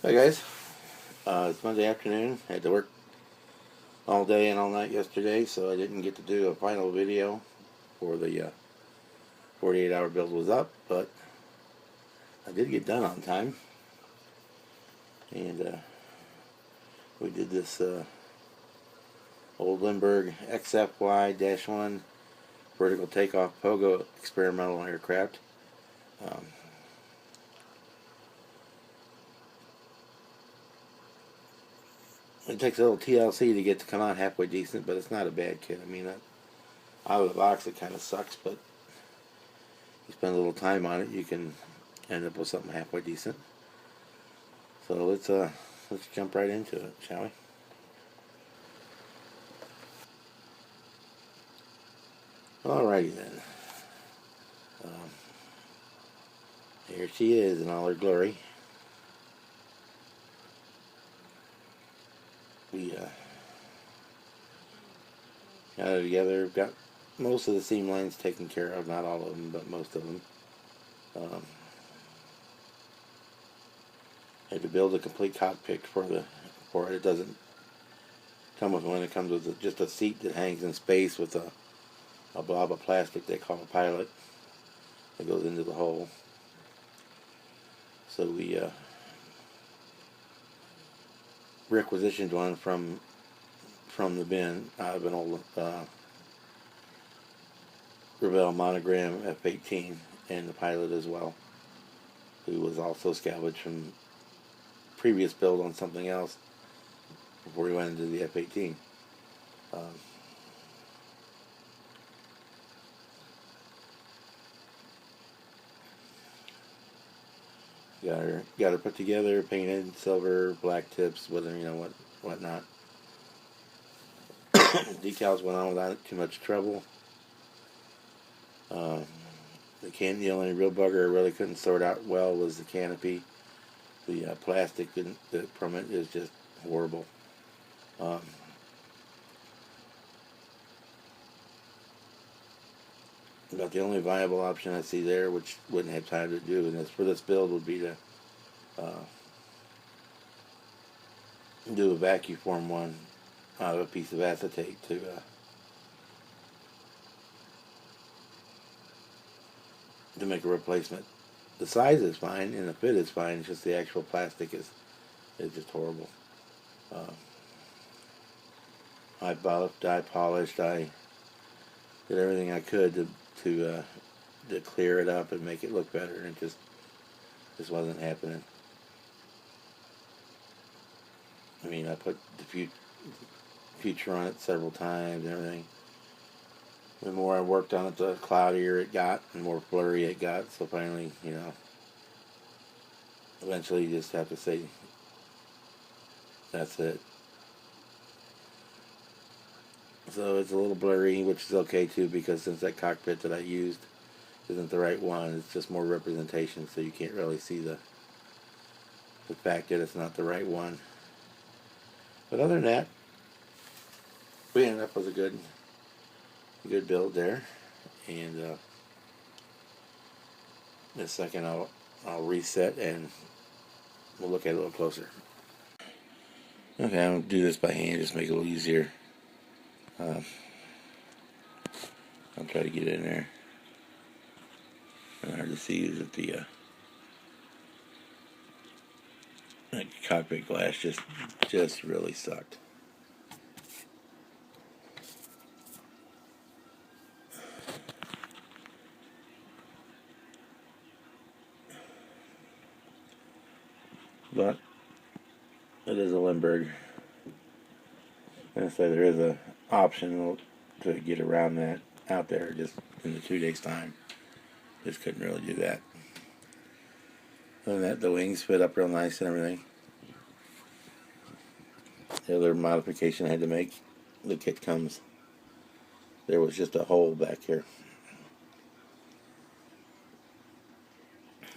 Hey guys, it's Monday afternoon. I had to work all day and all night yesterday, so I didn't get to do a final video for the 48-hour build was up, but I did get done on time. And we did this old Lindbergh XFY-1 vertical takeoff pogo experimental aircraft. Um, it takes a little TLC to get to come out halfway decent, but it's not a bad kit. I mean, out of the box it kind of sucks, but you spend a little time on it, you can end up with something halfway decent. So let's jump right into it, shall we? Alrighty then. Um, Here she is in all her glory. We got it together. Got most of the seam lines taken care of, not all of them, but most of them. Um, Had to build a complete cockpit for it. It doesn't come with one. It comes with just a seat that hangs in space with a blob of plastic they call a pilot that goes into the hole. So we requisitioned one from the bin out of an old Revell Monogram F-18, and the pilot as well, who was also salvaged from previous build on something else before he went into the F-18. Got her put together, painted silver, black tips, whatnot. Decals went on without too much trouble. The only real bugger I really couldn't sort out well was the canopy. The plastic from it is just horrible. About the only viable option I see there, which wouldn't have time to do, and for this build, would be to do a vacuum form one out of a piece of acetate to make a replacement. The size is fine and the fit is fine. It's just the actual plastic is just horrible. I buffed, I polished, I did everything I could to clear it up and make it look better, and it just wasn't happening. I mean, I put the future on it several times and everything. The more I worked on it, the cloudier it got and more blurry it got. So finally, eventually you just have to say, that's it. So it's a little blurry, which is okay too, because since that cockpit that I used isn't the right one, it's just more representation, so you can't really see the fact that it's not the right one. But other than that, we ended up with a good build there. And in a second I'll reset and we'll look at it a little closer. Okay, I'm going to do this by hand, just make it a little easier. I'll try to get in there. And hard to see is that the cockpit glass just really sucked. But it is a Lindbergh. And so there is a option to get around that out there just in the 2 days time. Just couldn't really do that. Other than that, the wings fit up real nice and everything. The other modification I had to make, the kit comes, there was just a hole back here.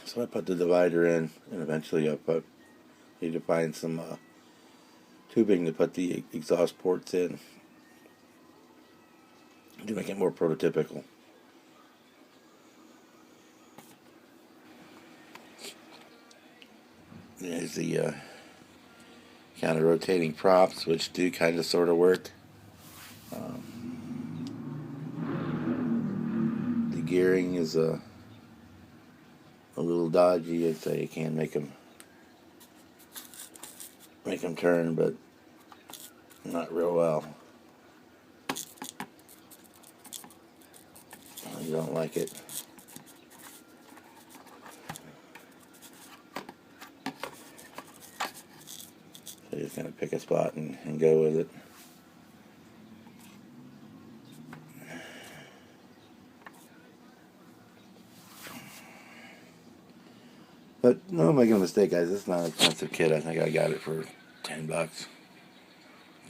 So I put the divider in, and eventually I need to find some tubing to put the exhaust ports in to make it more prototypical. There's the Counter rotating props, which do kind of sort of work. The gearing is a little dodgy. I'd say you can make them turn, but not real well. You don't like it. So you're just gonna pick a spot and go with it. But no, making a mistake, guys. It's not an expensive kit. I think I got it for $10,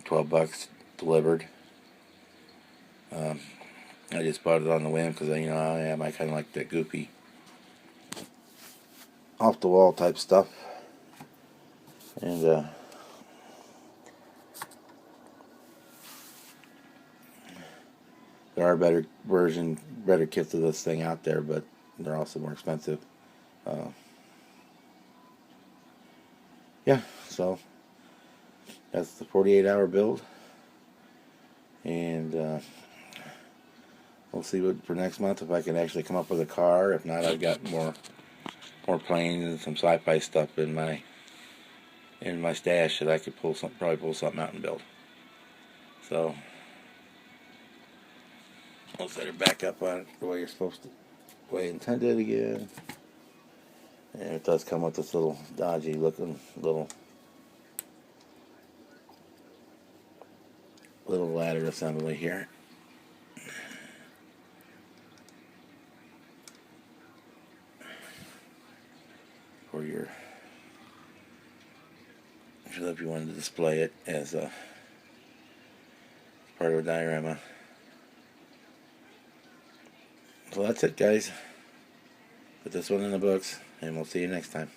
$12 delivered. I just bought it on the whim because I kind of like that goofy, off the wall type stuff. And there are better kits of this thing out there, but they're also more expensive. Yeah, so that's the 48-hour build, and we'll see what for next month if I can actually come up with a car. If not, I've got more planes and some sci-fi stuff in my stash that I could probably pull something out and build. So we'll set her back up on it the way you're supposed to, the way intended again. And it does come with this little dodgy looking little ladder assembly here. For your, if you wanted to display it as a part of a diorama. So that's it, guys. Put this one in the books, and we'll see you next time.